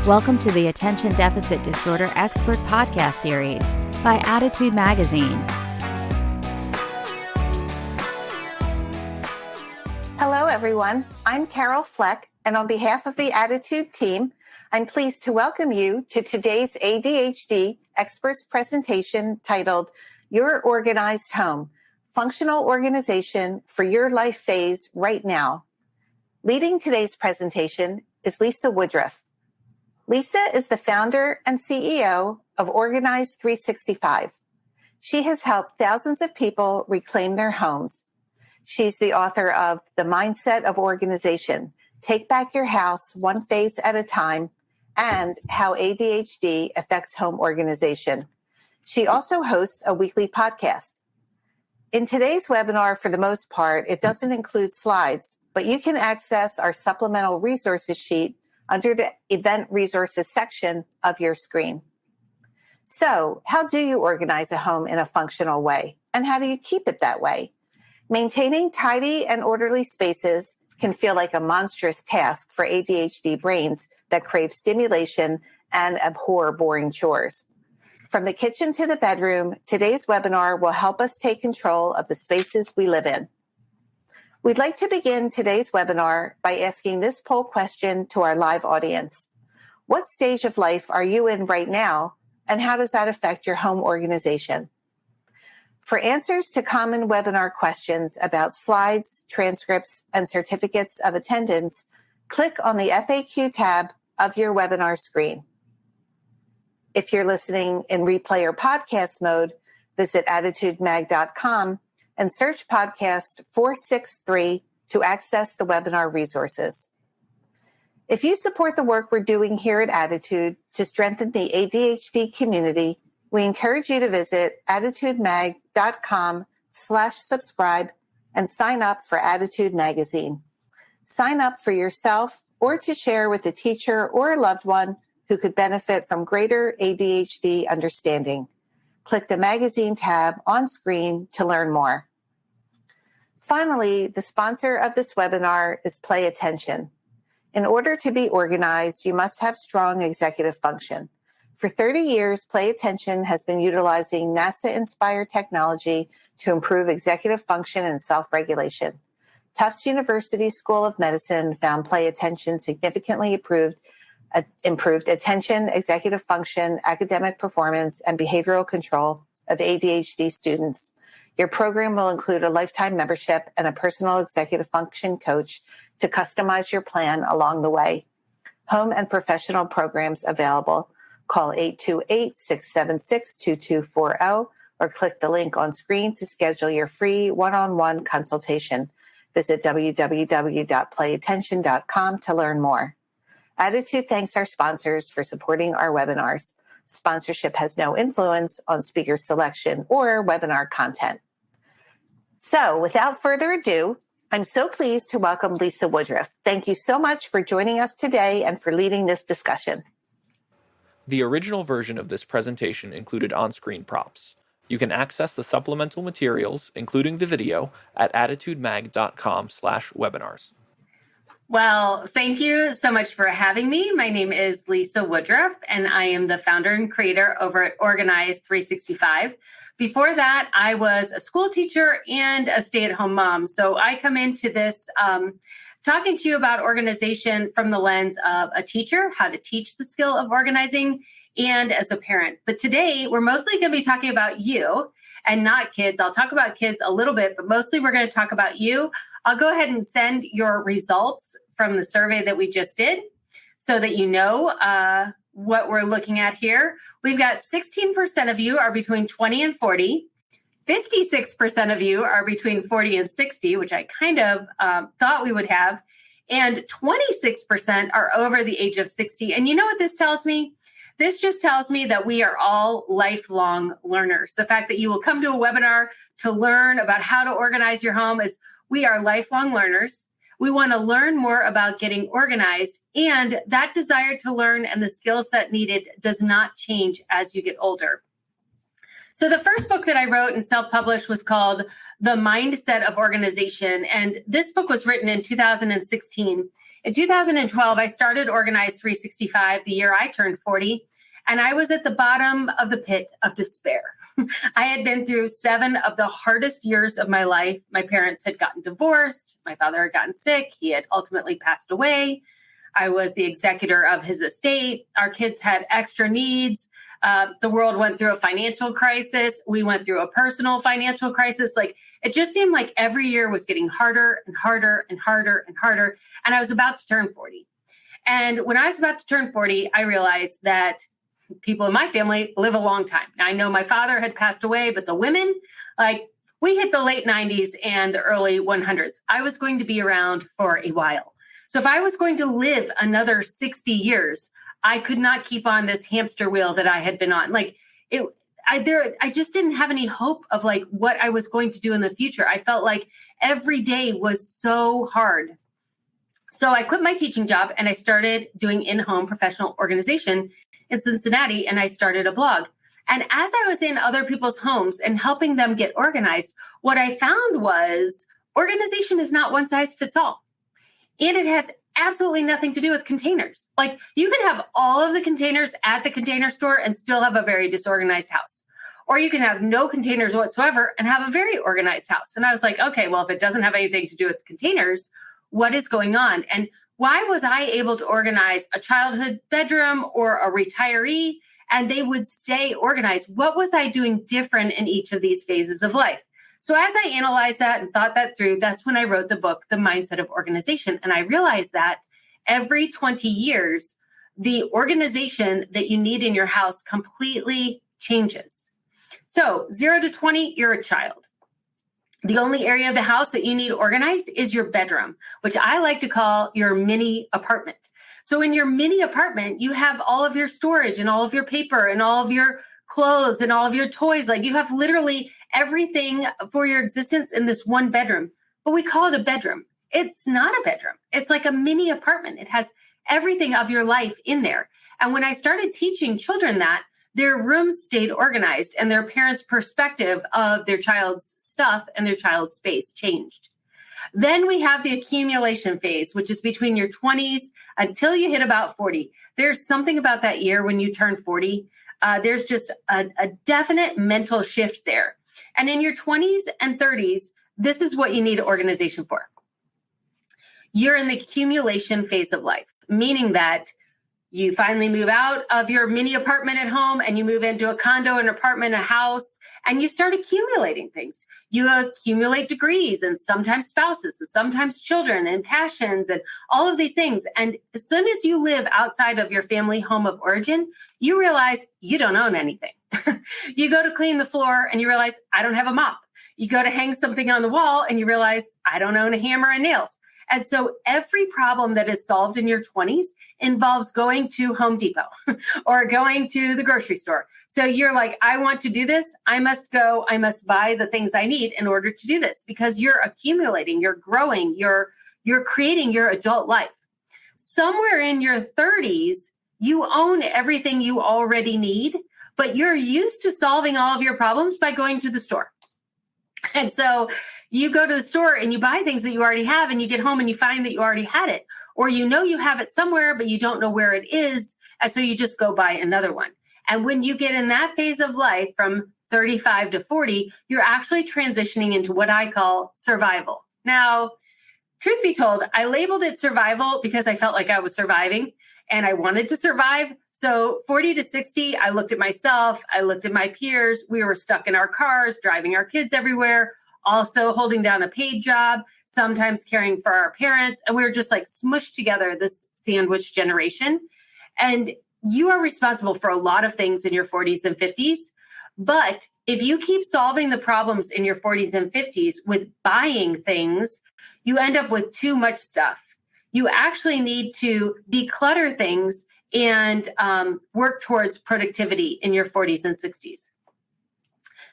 Welcome to the Attention Deficit Disorder Expert Podcast Series by Attitude Magazine. Hello, everyone. I'm Carol Fleck, and on behalf of the Attitude team, I'm pleased to welcome you to today's ADHD Experts presentation titled, Your Organized Home, Functional Organization for Your Life Phase Right Now. Leading today's presentation is Lisa Woodruff. Lisa is the founder and CEO of Organized 365. She has helped thousands of people reclaim their homes. She's the author of The Mindset of Organization, Take Back Your House One Phase at a Time, and How ADHD Affects Home Organization. She also hosts a weekly podcast. In today's webinar, for the most part, it doesn't include slides, but you can access our supplemental resources sheet under the Event Resources section of your screen. So, how do you organize a home in a functional way? And how do you keep it that way? Maintaining tidy and orderly spaces can feel like a monstrous task for ADHD brains that crave stimulation and abhor boring chores. From the kitchen to the bedroom, today's webinar will help us take control of the spaces we live in. We'd like to begin today's webinar by asking this poll question to our live audience. What stage of life are you in right now, and how does that affect your home organization? For answers to common webinar questions about slides, transcripts, and certificates of attendance, click on the FAQ tab of your webinar screen. If you're listening in replay or podcast mode, visit attitudemag.com and search podcast 463 to access the webinar resources. If you support the work we're doing here at Attitude to strengthen the ADHD community, we encourage you to visit attitudemag.com/subscribe and sign up for Attitude Magazine. Sign up for yourself or to share with a teacher or a loved one who could benefit from greater ADHD understanding. Click the magazine tab on screen to learn more. Finally, the sponsor of this webinar is Play Attention. In order to be organized, you must have strong executive function. For 30 years, Play Attention has been utilizing NASA-inspired technology to improve executive function and self-regulation. Tufts University School of Medicine found Play Attention significantly improved attention, executive function, academic performance, and behavioral control of ADHD students. Your program will include a lifetime membership and a personal executive function coach to customize your plan along the way. Home and professional programs available. Call 828-676-2240 or click the link on screen to schedule your free one-on-one consultation. Visit www.playattention.com to learn more. Attitude thanks our sponsors for supporting our webinars. Sponsorship has no influence on speaker selection or webinar content. So, without further ado, I'm so pleased to welcome Lisa Woodruff. Thank you so much for joining us today and for leading this discussion. The original version of this presentation included on-screen props. You can access the supplemental materials, including the video, at attitudemag.com/webinars. Well, thank you so much for having me. My name is Lisa Woodruff, and I am the founder and creator over at Organized 365. Before that, I was a school teacher and a stay-at-home mom. So I come into this talking to you about organization from the lens of a teacher, how to teach the skill of organizing, and as a parent. But today, we're mostly going to be talking about you and not kids. I'll talk about kids a little bit, but mostly we're going to talk about you. I'll go ahead and send your results from the survey that we just did so that you know what we're looking at here. We've got 16% of you are between 20 and 40. 56% of you are between 40 and 60, which I kind of thought we would have. And 26% are over the age of 60. And you know what this tells me? This just tells me that we are all lifelong learners. The fact that you will come to a webinar to learn about how to organize your home is we are lifelong learners. We want to learn more about getting organized, and that desire to learn and the skill set needed does not change as you get older. So the first book that I wrote and self-published was called The Mindset of Organization. And this book was written in 2016. In 2012, I started Organize 365, the year I turned 40. And I was at the bottom of the pit of despair. I had been through 7 of the hardest years of my life. My parents had gotten divorced. My father had gotten sick. He had ultimately passed away. I was the executor of his estate. Our kids had extra needs. The world went through a financial crisis. We went through a personal financial crisis. Like, it just seemed like every year was getting harder and harder and harder and harder. And I was about to turn 40. And when I was about to turn 40, I realized that people in my family live a long time. Now, I know my father had passed away, but the women, we hit the late 90s and the early 100s. I was going to be around for a while. So if I was going to live another 60 years, I could not keep on this hamster wheel that I had been on. I just didn't have any hope of what I was going to do in the future. I felt like every day was so hard. So I quit my teaching job and I started doing in-home professional organization in Cincinnati, and I started a blog. And as I was in other people's homes and helping them get organized, what I found was organization is not one size fits all. And it has absolutely nothing to do with containers. You can have all of the containers at the container store and still have a very disorganized house. Or you can have no containers whatsoever and have a very organized house. And I was like, okay, well, if it doesn't have anything to do with containers, what is going on? And why was I able to organize a childhood bedroom or a retiree and they would stay organized? What was I doing different in each of these phases of life? So as I analyzed that and thought that through, that's when I wrote the book, The Mindset of Organization. And I realized that every 20 years, the organization that you need in your house completely changes. So 0 to 20, you're a child. The only area of the house that you need organized is your bedroom, which I like to call your mini apartment. So in your mini apartment, you have all of your storage and all of your paper and all of your clothes and all of your toys. You have literally everything for your existence in this one bedroom, but we call it a bedroom. It's not a bedroom. It's like a mini apartment. It has everything of your life in there. And when I started teaching children that, their rooms stayed organized and their parents' perspective of their child's stuff and their child's space changed. Then we have the accumulation phase, which is between your 20s until you hit about 40. There's something about that year when you turn 40. There's just a definite mental shift there. And in your 20s and 30s, this is what you need organization for. You're in the accumulation phase of life, meaning that you finally move out of your mini apartment at home and you move into a condo, an apartment, a house, and you start accumulating things. You accumulate degrees and sometimes spouses and sometimes children and passions and all of these things. And as soon as you live outside of your family home of origin, you realize you don't own anything. You go to clean the floor and you realize I don't have a mop. You go to hang something on the wall and you realize I don't own a hammer and nails. And so every problem that is solved in your 20s involves going to Home Depot or going to the grocery store. So you're like, I want to do this. I must go. I must buy the things I need in order to do this because you're accumulating, you're growing, you're creating your adult life. Somewhere in your 30s, you own everything you already need, but you're used to solving all of your problems by going to the store. And so you go to the store and you buy things that you already have and you get home and you find that you already had it, or you know you have it somewhere, but you don't know where it is. And so you just go buy another one. And when you get in that phase of life from 35 to 40, you're actually transitioning into what I call survival. Now, truth be told, I labeled it survival because I felt like I was surviving and I wanted to survive. So 40 to 60, I looked at myself, I looked at my peers. We were stuck in our cars, driving our kids everywhere, also holding down a paid job, sometimes caring for our parents. And we were just smushed together, this sandwich generation. And you are responsible for a lot of things in your 40s and 50s. But if you keep solving the problems in your 40s and 50s with buying things, you end up with too much stuff. You actually need to declutter things and work towards productivity in your 40s and 60s.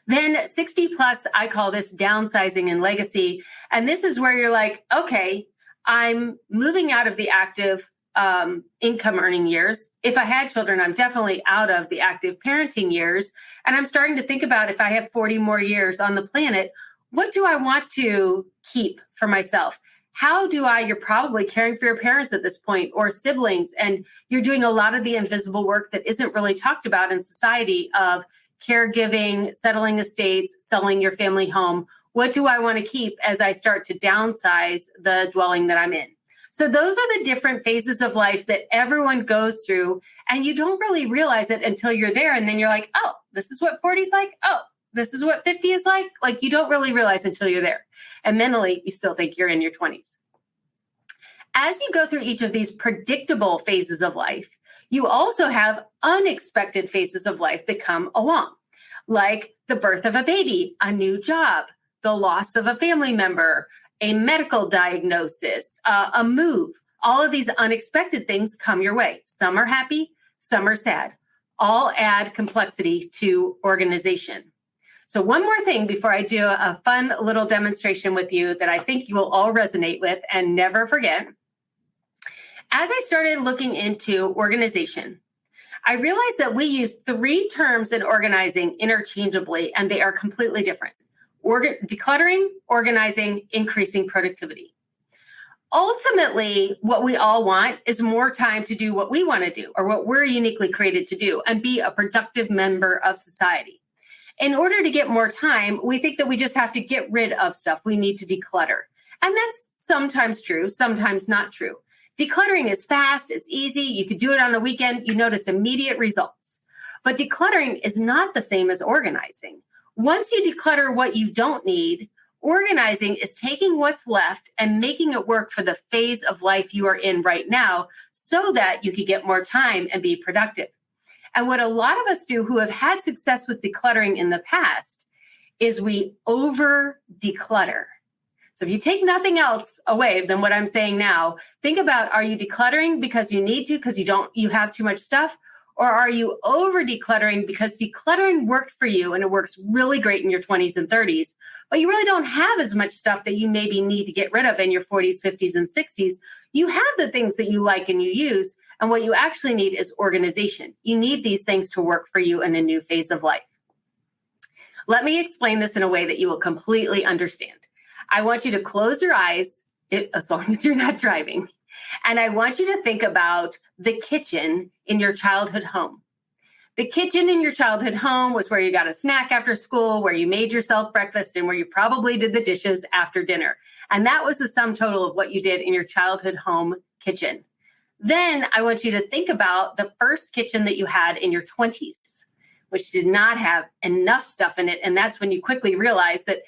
Then 60 plus, I call this downsizing and legacy. And this is where you're like, okay, I'm moving out of the active income earning years. If I had children, I'm definitely out of the active parenting years. And I'm starting to think about, if I have 40 more years on the planet, what do I want to keep for myself? You're probably caring for your parents at this point, or siblings, and you're doing a lot of the invisible work that isn't really talked about in society of caregiving, settling estates, selling your family home. What do I want to keep as I start to downsize the dwelling that I'm in? So those are the different phases of life that everyone goes through, and you don't really realize it until you're there. And then you're like, oh, this is what 40 is like. Oh, this is what 50 is like. Like, you don't really realize until you're there. And mentally, you still think you're in your 20s. As you go through each of these predictable phases of life, you also have unexpected phases of life that come along, like the birth of a baby, a new job, the loss of a family member, a medical diagnosis, a move. All of these unexpected things come your way. Some are happy, some are sad. All add complexity to organization. So one more thing before I do a fun little demonstration with you that I think you will all resonate with and never forget. As I started looking into organization, I realized that we use 3 terms in organizing interchangeably, and they are completely different. Decluttering, organizing, increasing productivity. Ultimately, what we all want is more time to do what we want to do, or what we're uniquely created to do, and be a productive member of society. In order to get more time, we think that we just have to get rid of stuff. We need to declutter. And that's sometimes true, sometimes not true. Decluttering is fast, it's easy, you could do it on a weekend, you notice immediate results. But decluttering is not the same as organizing. Once you declutter what you don't need, organizing is taking what's left and making it work for the phase of life you are in right now, so that you can get more time and be productive. And what a lot of us do who have had success with decluttering in the past is we over declutter. So if you take nothing else away than what I'm saying now, think about, are you decluttering because you need to, because you have too much stuff? Or are you over decluttering because decluttering worked for you and it works really great in your 20s and 30s, but you really don't have as much stuff that you maybe need to get rid of in your 40s, 50s, and 60s. You have the things that you like and you use, and what you actually need is organization. You need these things to work for you in a new phase of life. Let me explain this in a way that you will completely understand. I want you to close your eyes, as long as you're not driving. And I want you to think about the kitchen in your childhood home. The kitchen in your childhood home was where you got a snack after school, where you made yourself breakfast, and where you probably did the dishes after dinner. And that was the sum total of what you did in your childhood home kitchen. Then I want you to think about the first kitchen that you had in your 20s, which did not have enough stuff in it. And that's when you quickly realized that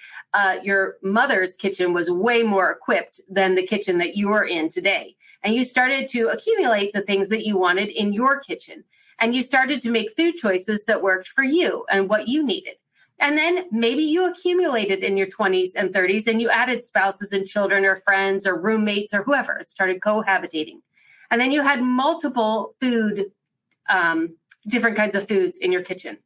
your mother's kitchen was way more equipped than the kitchen that you are in today. And you started to accumulate the things that you wanted in your kitchen. And you started to make food choices that worked for you and what you needed. And then maybe you accumulated in your 20s and 30s, and you added spouses and children or friends or roommates or whoever. It started cohabitating. And then you had multiple food, different kinds of foods in your kitchen.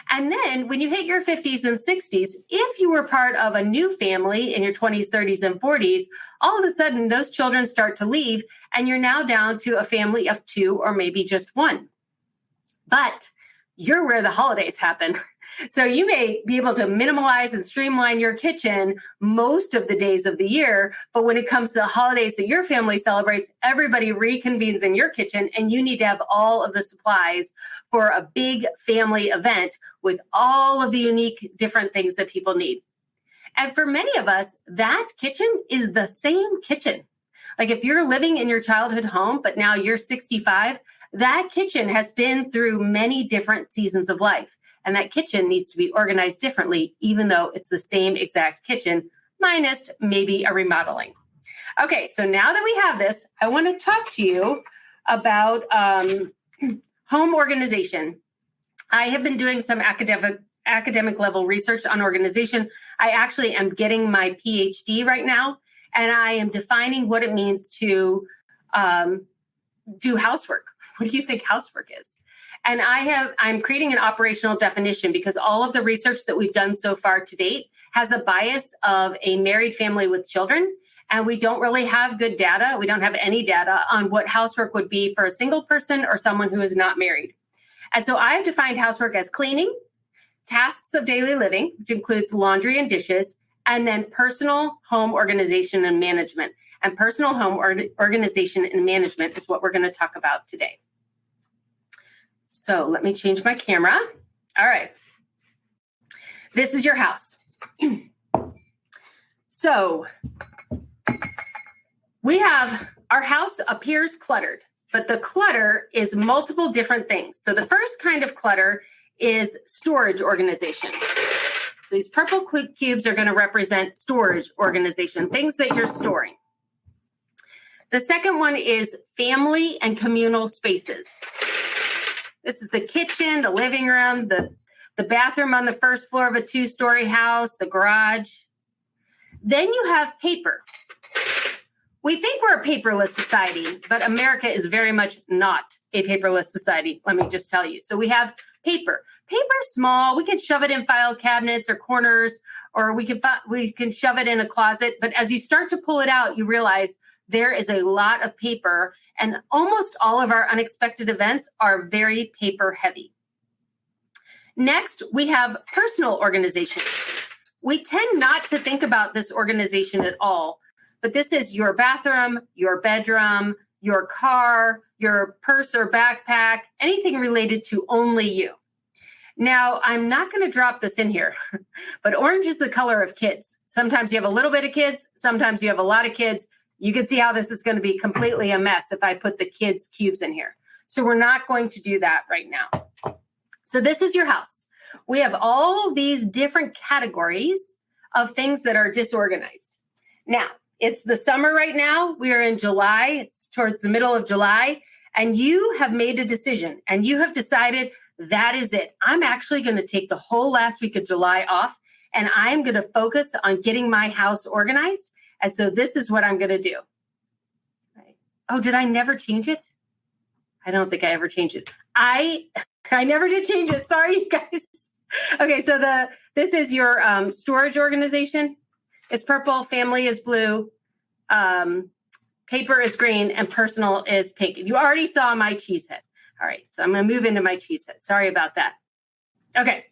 And then when you hit your 50s and 60s, if you were part of a new family in your 20s, 30s, and 40s, all of a sudden those children start to leave, and you're now down to a family of 2 or maybe just 1. But you're where the holidays happen. So you may be able to minimalize and streamline your kitchen most of the days of the year. But when it comes to the holidays that your family celebrates, everybody reconvenes in your kitchen, and you need to have all of the supplies for a big family event with all of the unique different things that people need. And for many of us, that kitchen is the same kitchen. Like if you're living in your childhood home, but now you're 65, that kitchen has been through many different seasons of life. And that kitchen needs to be organized differently, even though it's the same exact kitchen, minus maybe a remodeling. Okay, so now that we have this, I want to talk to you about home organization. I have been doing some academic level research on organization. I actually am getting my PhD right now, and I am defining what it means to do housework. What do you think housework is? And I'm creating an operational definition, because all of the research that we've done so far to date has a bias of a married family with children. And we don't really have good data. We don't have any data on what housework would be for a single person or someone who is not married. And so I have defined housework as cleaning, tasks of daily living, which includes laundry and dishes, and then personal home organization and management. And personal home organization and management is what we're going to talk about today. So let me change my camera. All right. This is your house. So we have, our house appears cluttered, but the clutter is multiple different things. So the first kind of clutter is storage organization. So these purple cubes are going to represent storage organization, things that you're storing. The second one is family and communal spaces. This is the kitchen, the living room, the bathroom on the first floor of a 2-story house, the garage. Then you have paper. We think we're a paperless society, but America is very much not a paperless society, let me just tell you. So we have paper. Paper's small. We can shove it in file cabinets or corners, or we can shove it in a closet. But as you start to pull it out, you realize there is a lot of paper, and almost all of our unexpected events are very paper heavy. Next, we have personal organization. We tend not to think about this organization at all, but this is your bathroom, your bedroom, your car, your purse or backpack, anything related to only you. Now, I'm not going to drop this in here, but orange is the color of kids. Sometimes you have a little bit of kids, sometimes you have a lot of kids. You can see how this is going to be completely a mess if I put the kids' cubes in here. So we're not going to do that right now. So this is your house. We have all these different categories of things that are disorganized. Now, it's the summer right now. We are in July. It's towards the middle of July. And you have made a decision and you have decided that is it. I'm actually going to take the whole last week of July off and I'm going to focus on getting my house organized. And so this is what I'm going to do. Right. Oh, did I never change it? I don't think I ever changed it. I never did change it. Sorry, you guys. Okay, so this is your storage organization. It's purple, family is blue, paper is green, and personal is pink. You already saw my cheese head. All right, so I'm going to move into my cheese head. Sorry about that. Okay.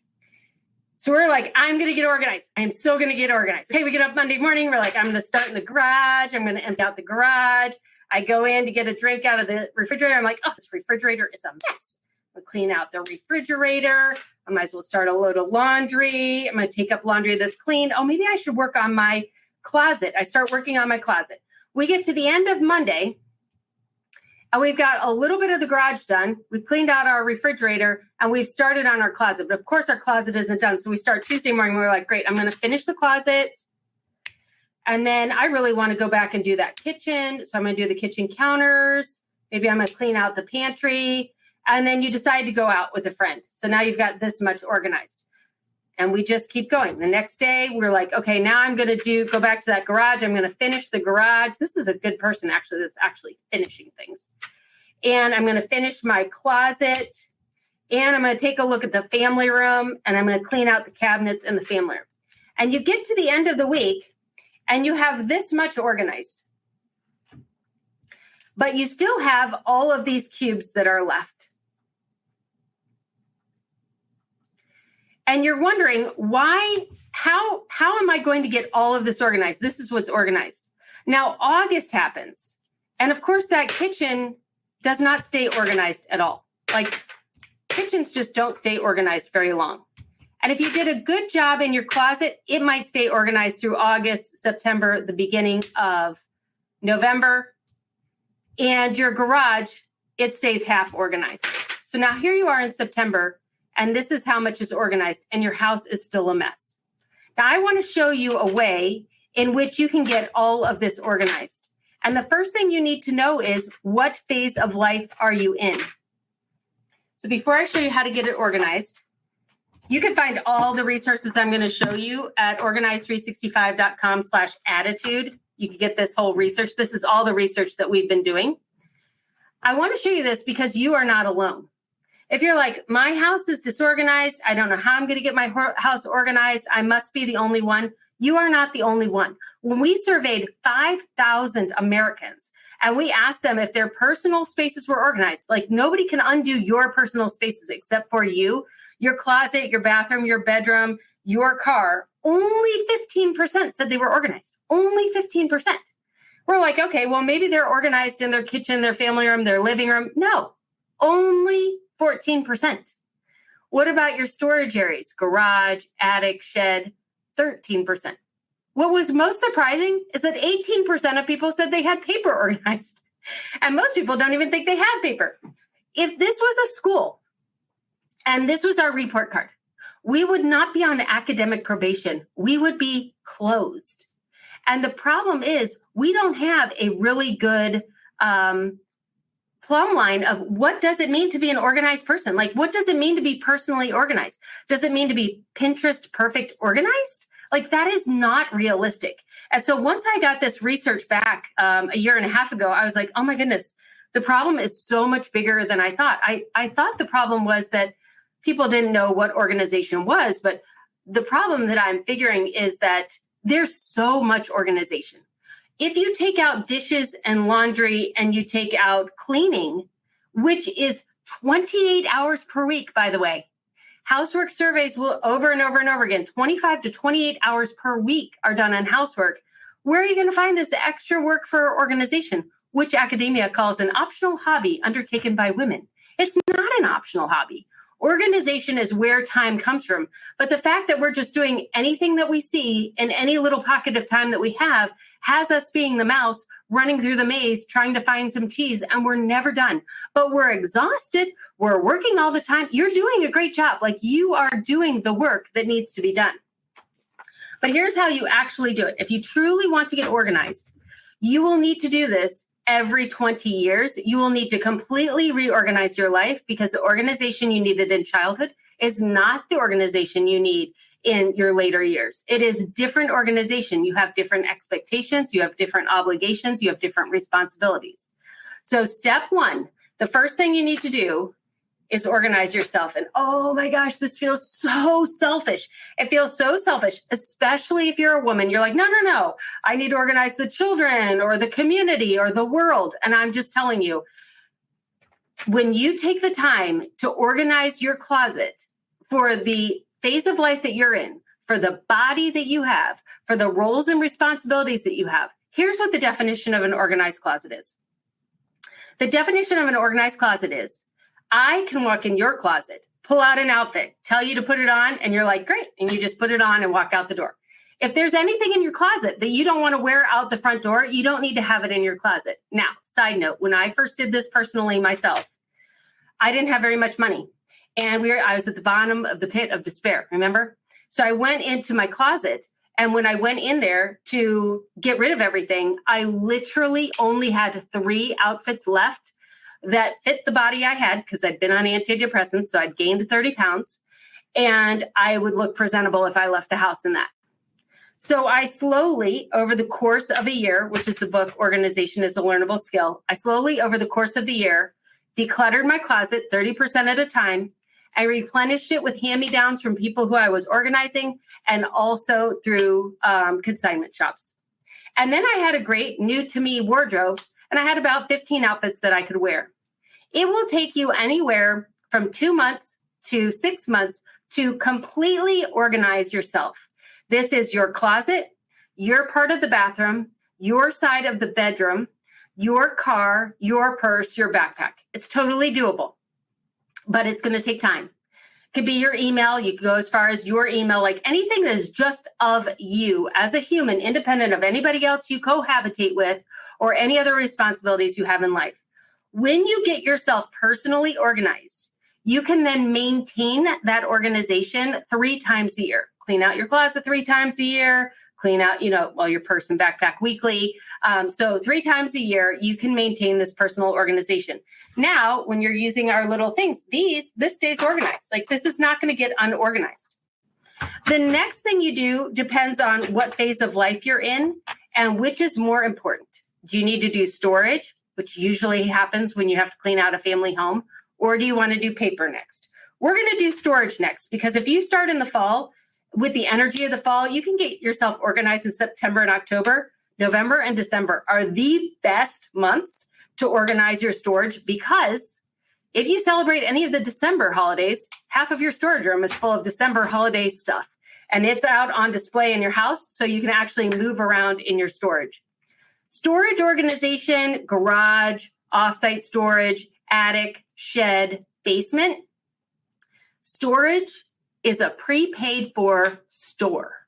So we're like, I'm going to get organized. I'm so going to get organized. Okay, we get up Monday morning. We're like, I'm going to start in the garage. I'm going to empty out the garage. I go in to get a drink out of the refrigerator. I'm like, oh, this refrigerator is a mess. I'm going to clean out the refrigerator. I might as well start a load of laundry. I'm going to take up laundry that's clean. Oh, maybe I should work on my closet. I start working on my closet. We get to the end of Monday, and we've got a little bit of the garage done. We've cleaned out our refrigerator, and we've started on our closet. But of course, our closet isn't done. So we start Tuesday morning. We're like, great, I'm going to finish the closet. And then I really want to go back and do that kitchen. So I'm going to do the kitchen counters. Maybe I'm going to clean out the pantry. And then you decide to go out with a friend. So now you've got this much organized. And we just keep going. The next day, we're like, okay, now I'm going to go back to that garage. I'm going to finish the garage. This is a good person, actually, that's actually finishing things. And I'm going to finish my closet. And I'm going to take a look at the family room. And I'm going to clean out the cabinets in the family room. And you get to the end of the week, and you have this much organized. But you still have all of these cubes that are left. And you're wondering how am I going to get all of this organized? This is what's organized. Now, August happens. And of course, that kitchen does not stay organized at all. Like, kitchens just don't stay organized very long. And if you did a good job in your closet, it might stay organized through August, September, the beginning of November. And your garage, it stays half organized. So now here you are in September, and this is how much is organized, and your house is still a mess. Now, I want to show you a way in which you can get all of this organized. And the first thing you need to know is, what phase of life are you in? So before I show you how to get it organized, you can find all the resources I'm going to show you at organize365.com/attitude. You can get this whole research. This is all the research that we've been doing. I want to show you this because you are not alone. If you're like, my house is disorganized, I don't know how I'm going to get my house organized, I must be the only one, You are not the only one. When we surveyed 5,000 Americans and we asked them if their personal spaces were organized, like nobody can undo your personal spaces except for you, your closet, your bathroom, your bedroom, your car, only 15% said they were organized. Only 15%. We're like, okay, well, maybe they're organized in their kitchen, their family room, their living room. No, only 14%. What about your storage areas? Garage, attic, shed, 13%. What was most surprising is that 18% of people said they had paper organized. And most people don't even think they have paper. If this was a school and this was our report card, we would not be on academic probation. We would be closed. And the problem is we don't have a really good plumb line of what does it mean to be an organized person? Like, what does it mean to be personally organized? Does it mean to be Pinterest perfect organized? Like, that is not realistic. And so once I got this research back a year and a half ago, I was like, oh my goodness, the problem is so much bigger than I thought. I thought the problem was that people didn't know what organization was, but the problem that I'm figuring is that there's so much organization. If you take out dishes and laundry and you take out cleaning, which is 28 hours per week, by the way, housework surveys will over and over and over again, 25 to 28 hours per week are done on housework. Where are you going to find this extra work for organization, which academia calls an optional hobby undertaken by women? It's not an optional hobby. Organization is where time comes from. But the fact that we're just doing anything that we see in any little pocket of time that we have has us being the mouse running through the maze, trying to find some cheese, and we're never done. But we're exhausted. We're working all the time. You're doing a great job. Like, you are doing the work that needs to be done. But here's how you actually do it. If you truly want to get organized, you will need to do this every 20 years. You will need to completely reorganize your life, because the organization you needed in childhood is not the organization you need in your later years. It is different organization. You have different expectations. You have different obligations. You have different responsibilities. So step one, the first thing you need to do is organize yourself. And oh my gosh, this feels so selfish. It feels so selfish, especially if you're a woman. You're like, no. I need to organize the children or the community or the world. And I'm just telling you, when you take the time to organize your closet for the phase of life that you're in, for the body that you have, for the roles and responsibilities that you have, here's what the definition of an organized closet is. The definition of an organized closet is, I can walk in your closet, pull out an outfit, tell you to put it on, and you're like, great. And you just put it on and walk out the door. If there's anything in your closet that you don't want to wear out the front door, you don't need to have it in your closet. Now, side note, when I first did this personally myself, I didn't have very much money. And I was at the bottom of the pit of despair, remember? So I went into my closet. And when I went in there to get rid of everything, I literally only had 3 outfits left that fit the body I had, because I'd been on antidepressants. So I'd gained 30 pounds and I would look presentable if I left the house in that. So I slowly, over the course of a year, which is the book, Organization is a Learnable Skill, I slowly, over the course of the year, decluttered my closet 30% at a time. I replenished it with hand-me-downs from people who I was organizing, and also through consignment shops. And then I had a great new to me wardrobe, and I had about 15 outfits that I could wear. It will take you anywhere from 2 months to 6 months to completely organize yourself. This is your closet, your part of the bathroom, your side of the bedroom, your car, your purse, your backpack. It's totally doable, but it's going to take time. It could be your email. You could go as far as your email, like anything that is just of you as a human, independent of anybody else you cohabitate with or any other responsibilities you have in life. When you get yourself personally organized, you can then maintain that organization 3 times a year. Clean out your closet 3 times a year, clean out, your purse and backpack weekly. So 3 times a year, you can maintain this personal organization. Now, when you're using our little things, this stays organized. Like, this is not going to get unorganized. The next thing you do depends on what phase of life you're in and which is more important. Do you need to do storage, which usually happens when you have to clean out a family home, or do you want to do paper next? We're going to do storage next, because if you start in the fall, with the energy of the fall, you can get yourself organized in September and October. November and December are the best months to organize your storage, because if you celebrate any of the December holidays, half of your storage room is full of December holiday stuff, and it's out on display in your house, so you can actually move around in your storage. Storage organization, garage, offsite storage, attic, shed, basement. Storage is a prepaid for store.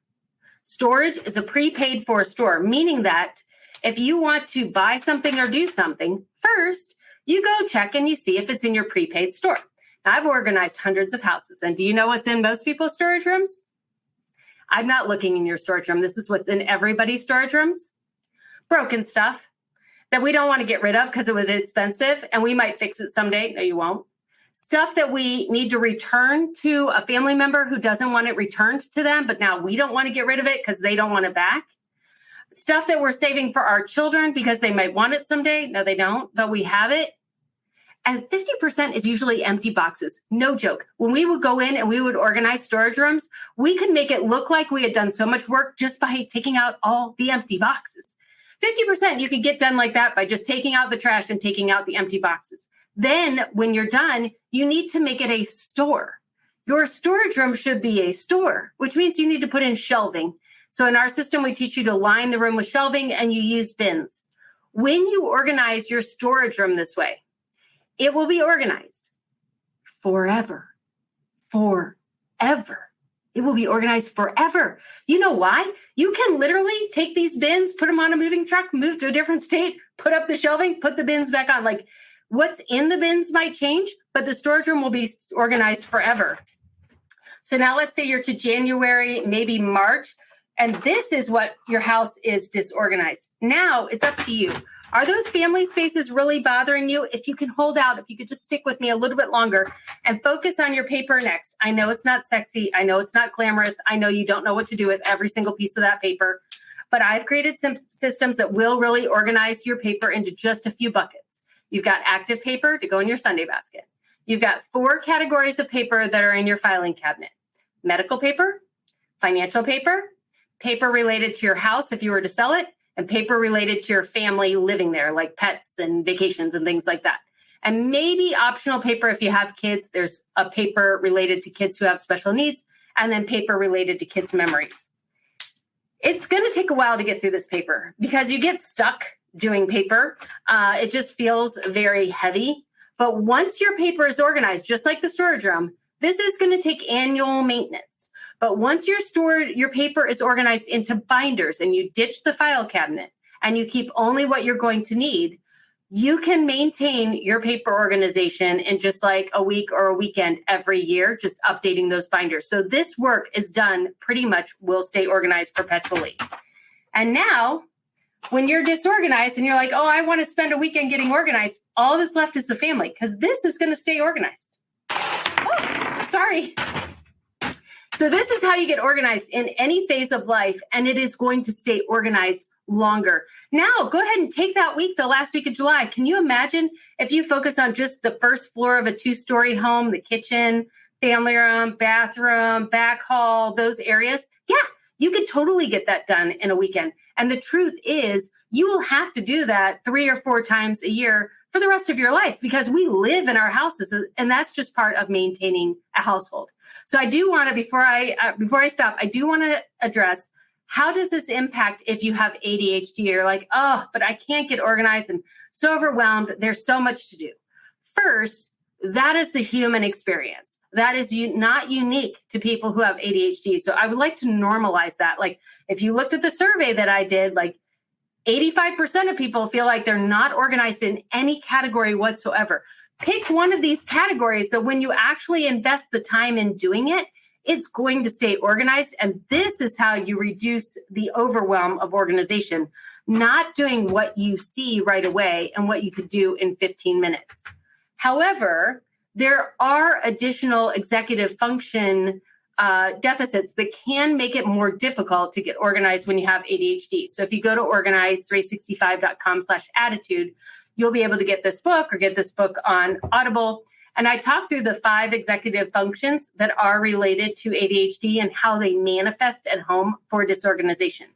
Storage is a prepaid for store, meaning that if you want to buy something or do something, first, you go check and you see if it's in your prepaid store. Now, I've organized hundreds of houses, and do you know what's in most people's storage rooms? I'm not looking in your storage room. This is what's in everybody's storage rooms. Broken stuff that we don't want to get rid of because it was expensive, and we might fix it someday. No, you won't. Stuff that we need to return to a family member who doesn't want it returned to them, but now we don't want to get rid of it because they don't want it back. Stuff that we're saving for our children because they might want it someday. No, they don't, but we have it. And 50% is usually empty boxes. No joke. When we would go in and we would organize storage rooms, we could make it look like we had done so much work just by taking out all the empty boxes. 50% you could get done like that by just taking out the trash and taking out the empty boxes. Then when you're done, you need to make it a store. Your storage room should be a store, which means you need to put in shelving. So in our system, we teach you to line the room with shelving, and you use bins. When you organize your storage room this way, it will be organized forever. Forever. It will be organized forever. You know why? You can literally take these bins, put them on a moving truck, move to a different state, put up the shelving, put the bins back on. Like, what's in the bins might change, but the storage room will be organized forever. So now let's say you're to January, maybe March, and this is what your house is disorganized. Now it's up to you. Are those family spaces really bothering you? If you can hold out, if you could just stick with me a little bit longer and focus on your paper next. I know it's not sexy. I know it's not glamorous. I know you don't know what to do with every single piece of that paper, but I've created some systems that will really organize your paper into just a few buckets. You've got active paper to go in your Sunday basket. You've got 4 categories of paper that are in your filing cabinet: medical paper, financial paper, paper related to your house if you were to sell it, and paper related to your family living there, like pets and vacations and things like that. And maybe optional paper if you have kids. There's a paper related to kids who have special needs, and then paper related to kids' memories. It's going to take a while to get through this paper because you get stuck doing paper. It just feels very heavy. But once your paper is organized, just like the storage room, this is going to take annual maintenance. But once your paper is organized into binders and you ditch the file cabinet and you keep only what you're going to need, you can maintain your paper organization in just like a week or a weekend every year, just updating those binders. So this work is done pretty much, will stay organized perpetually. And now, when you're disorganized and you're like, oh, I want to spend a weekend getting organized, all that's left is the family, because this is going to stay organized. Oh, sorry. So this is how you get organized in any phase of life, and it is going to stay organized longer. Now, go ahead and take that week, the last week of July. Can you imagine if you focus on just the first floor of a 2-story home, the kitchen, family room, bathroom, back hall, those areas? Yeah, you could totally get that done in a weekend. And the truth is, you will have to do that 3 or 4 times a year for the rest of your life, because we live in our houses, and that's just part of maintaining a household. So I do want to, before I stop, I do want to address, how does this impact if you have ADHD? You're like, oh, but I can't get organized and so overwhelmed. There's so much to do. First, that is the human experience. That is not unique to people who have ADHD. So I would like to normalize that. Like, if you looked at the survey that I did, like 85% of people feel like they're not organized in any category whatsoever. Pick one of these categories that when you actually invest the time in doing it, it's going to stay organized. And this is how you reduce the overwhelm of organization, not doing what you see right away and what you could do in 15 minutes. However, there are additional executive function deficits that can make it more difficult to get organized when you have ADHD. So if you go to organize365.com/attitude, you'll be able to get this book or get this book on Audible. And I talked through the 5 executive functions that are related to ADHD and how they manifest at home for disorganization.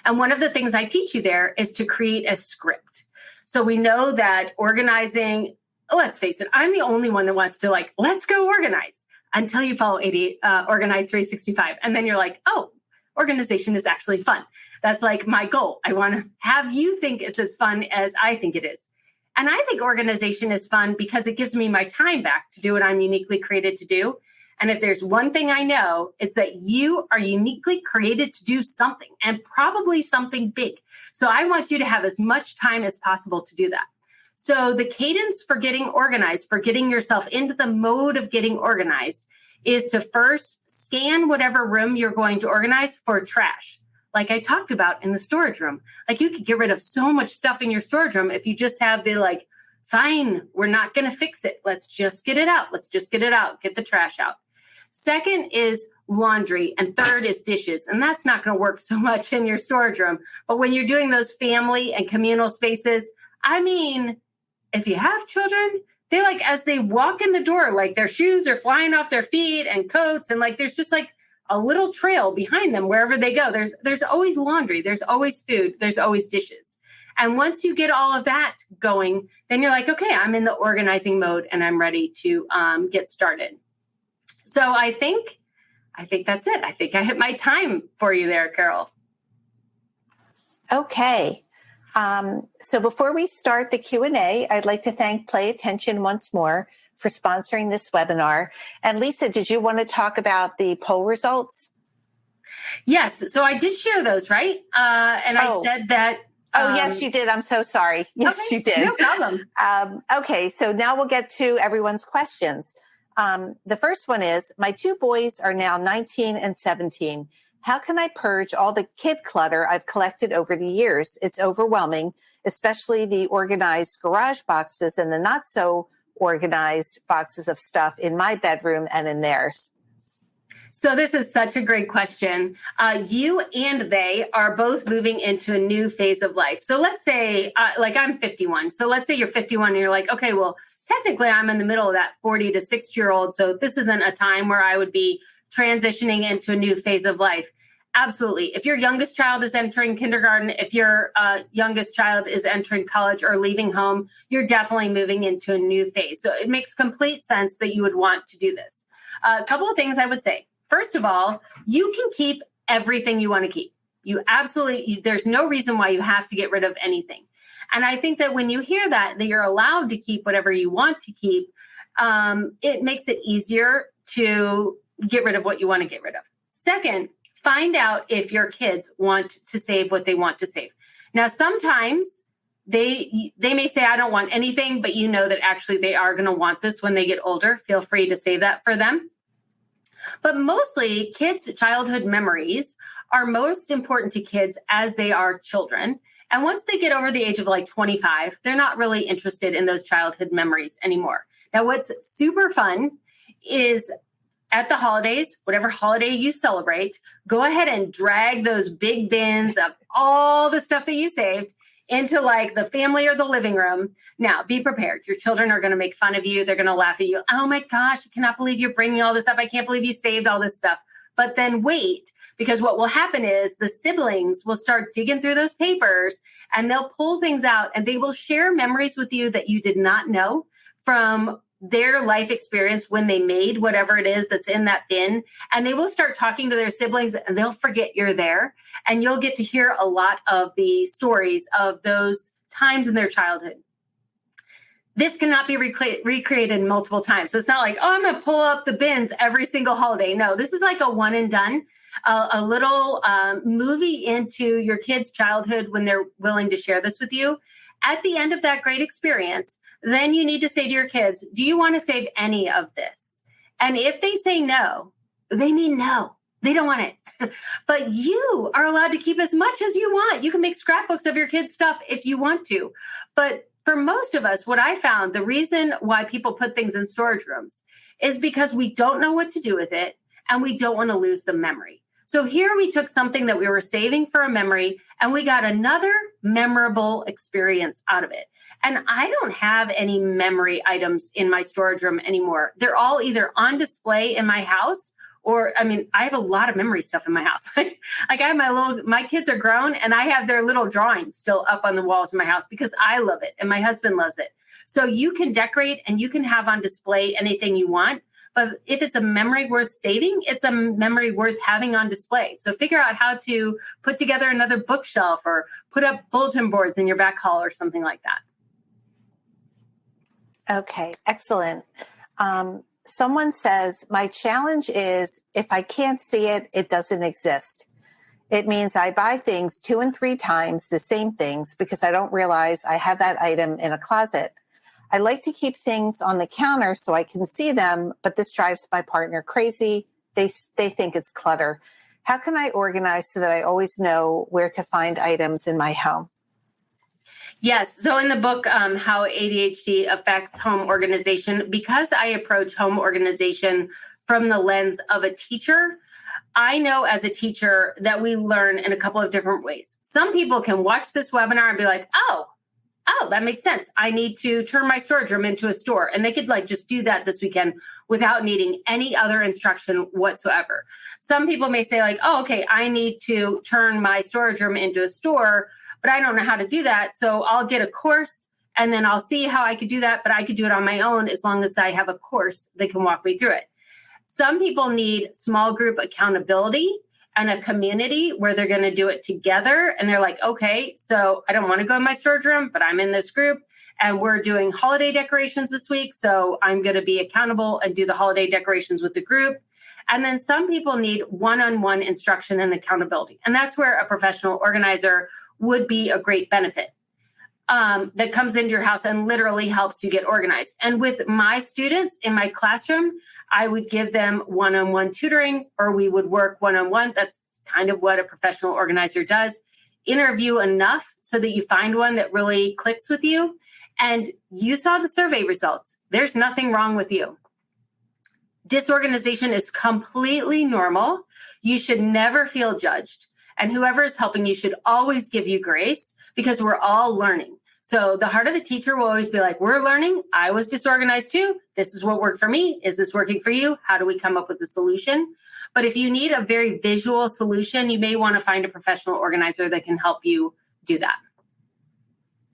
And one of the things I teach you there is to create a script. So we know that organizing, let's face it, I'm the only one that wants to let's go organize until you follow Organize 365. And then you're like, oh, organization is actually fun. That's like my goal. I want to have you think it's as fun as I think it is. And I think organization is fun because it gives me my time back to do what I'm uniquely created to do. And if there's one thing I know, it's that you are uniquely created to do something, and probably something big. So I want you to have as much time as possible to do that. So the cadence for getting organized, for getting yourself into the mode of getting organized, is to first scan whatever room you're going to organize for trash. Like I talked about in the storage room. Like you could get rid of so much stuff in your storage room if you just have the fine, we're not going to fix it. Let's just get it out. Let's just get it out. Get the trash out. Second is laundry, and third is dishes. And that's not going to work so much in your storage room. But when you're doing those family and communal spaces, I mean, if you have children, they as they walk in the door, their shoes are flying off their feet and coats. And there's just a little trail behind them wherever they go. There's always laundry. There's always food. There's always dishes. And once you get all of that going, then you're like, okay, I'm in the organizing mode and I'm ready to get started. So I think that's it. I think I hit my time for you there, Carol. Okay. So before we start the Q&A, I'd like to thank Play Attention once more for sponsoring this webinar. And Lisa, did you want to talk about the poll results? Yes. So I did share those, right? I said that. Yes, you did. I'm so sorry. Yes, okay, you did. No problem. Okay. So now we'll get to everyone's questions. The first one is, my 2 boys are now 19 and 17. How can I purge all the kid clutter I've collected over the years? It's overwhelming, especially the organized garage boxes and the not so organized boxes of stuff in my bedroom and in theirs. So this is such a great question. You and they are both moving into a new phase of life. So let's say, I'm 51. So let's say you're 51 and you're like, okay, well, technically I'm in the middle of that 40 to 60-year-old. So this isn't a time where I would be transitioning into a new phase of life. Absolutely. If your youngest child is entering kindergarten, if your youngest child is entering college or leaving home, you're definitely moving into a new phase. So it makes complete sense that you would want to do this. A couple of things I would say. First of all, you can keep everything you want to keep. There's no reason why you have to get rid of anything. And I think that when you hear that you're allowed to keep whatever you want to keep, it makes it easier to get rid of what you want to get rid of. Second, find out if your kids want to save what they want to save. Now, sometimes they may say, I don't want anything, but you know that actually they are going to want this when they get older. Feel free to save that for them. But mostly kids' childhood memories are most important to kids as they are children. And once they get over the age of 25, they're not really interested in those childhood memories anymore. Now, what's super fun is at the holidays, whatever holiday you celebrate, go ahead and drag those big bins of all the stuff that you saved into the family or the living room. Now, be prepared. Your children are going to make fun of you. They're going to laugh at you. Oh my gosh, I cannot believe you're bringing all this up. I can't believe you saved all this stuff. But then wait, because what will happen is the siblings will start digging through those papers and they'll pull things out and they will share memories with you that you did not know from their life experience when they made whatever it is that's in that bin. And they will start talking to their siblings and they'll forget you're there. And you'll get to hear a lot of the stories of those times in their childhood. This cannot be recreated multiple times. So it's not I'm going to pull up the bins every single holiday. No, this is a one and done, a little movie into your kids' childhood when they're willing to share this with you. At the end of that great experience, then you need to say to your kids, do you want to save any of this? And if they say no, they mean no. They don't want it. But you are allowed to keep as much as you want. You can make scrapbooks of your kids' stuff if you want to. But for most of us, what I found, the reason why people put things in storage rooms is because we don't know what to do with it and we don't want to lose the memory. So here we took something that we were saving for a memory and we got another memorable experience out of it. And I don't have any memory items in my storage room anymore. They're all either on display in my house or, I have a lot of memory stuff in my house. Like I have my kids are grown and I have their little drawings still up on the walls in my house because I love it and my husband loves it. So you can decorate and you can have on display anything you want. But if it's a memory worth saving, it's a memory worth having on display. So figure out how to put together another bookshelf or put up bulletin boards in your back hall or something like that. Okay, excellent. Someone says, my challenge is if I can't see it, it doesn't exist. It means I buy things 2 and 3 times, the same things, because I don't realize I have that item in a closet. I like to keep things on the counter so I can see them, but this drives my partner crazy. They think it's clutter. How can I organize so that I always know where to find items in my home? Yes. So in the book, How ADHD Affects Home Organization, because I approach home organization from the lens of a teacher, I know as a teacher that we learn in a couple of different ways. Some people can watch this webinar and be like, oh, that makes sense. I need to turn my storage room into a store. And they could just do that this weekend without needing any other instruction whatsoever. Some people may say oh, okay, I need to turn my storage room into a store, but I don't know how to do that. So I'll get a course and then I'll see how I could do that, but I could do it on my own as long as I have a course that can walk me through it. Some people need small group accountability and a community where they're going to do it together. And they're like, okay, so I don't want to go in my storage room, but I'm in this group and we're doing holiday decorations this week. So I'm going to be accountable and do the holiday decorations with the group. And then some people need one-on-one instruction and accountability. And that's where a professional organizer would be a great benefit that comes into your house and literally helps you get organized. And with my students in my classroom, I would give them one-on-one tutoring, or we would work one-on-one. That's kind of what a professional organizer does. Interview enough so that you find one that really clicks with you. And you saw the survey results. There's nothing wrong with you. Disorganization is completely normal. You should never feel judged. And whoever is helping you should always give you grace because we're all learning. So the heart of the teacher will always be like, we're learning. I was disorganized too. This is what worked for me. Is this working for you? How do we come up with a solution? But if you need a very visual solution, you may want to find a professional organizer that can help you do that.